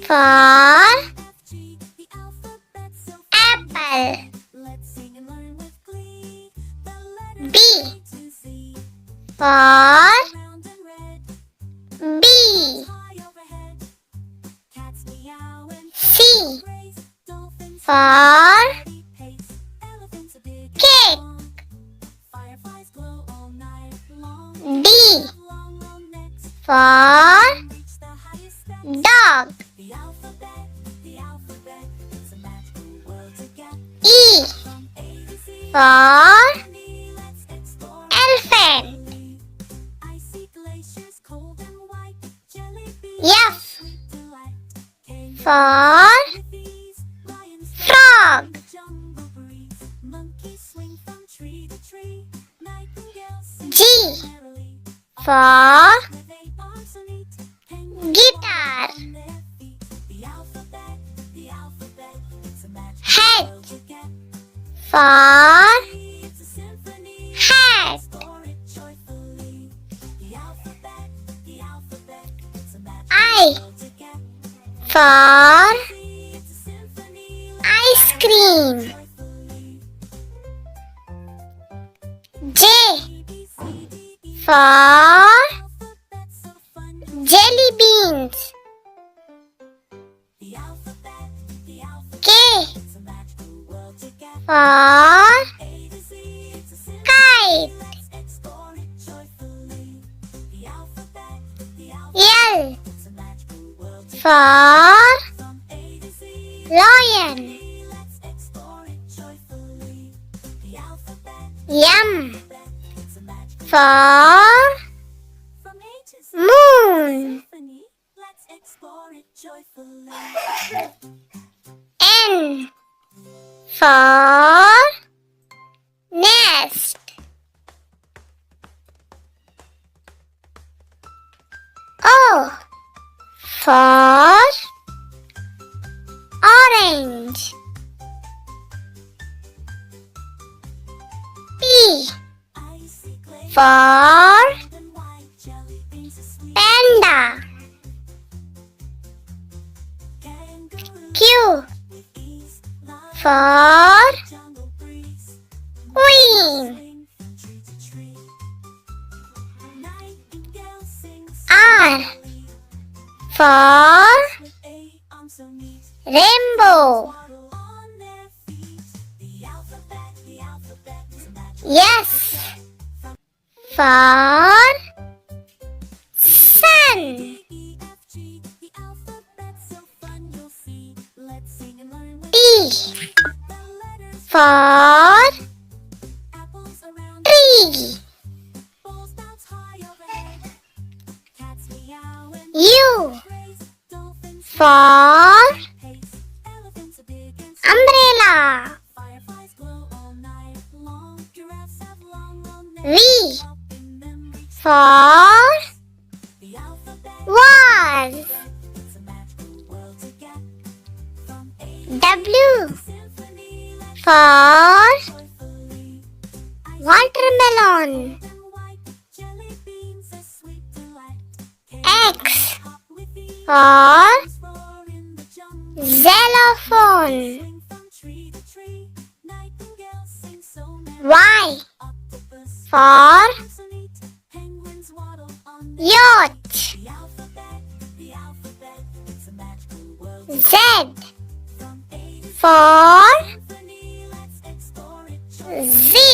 for apple. B for bee. C for cake. D for dog. E for elephant. F for frog. G for guitar. H for hat. I for ice cream. J for jelly beans. K for kite. L for lion. M for moon. N for nest. O for orange. P for panda. Q for queen. R for rainbow. S for sun. T for tree. U for umbrella. V for vase. W for watermelon. X for xylophone. Y for yacht. Z for zebra.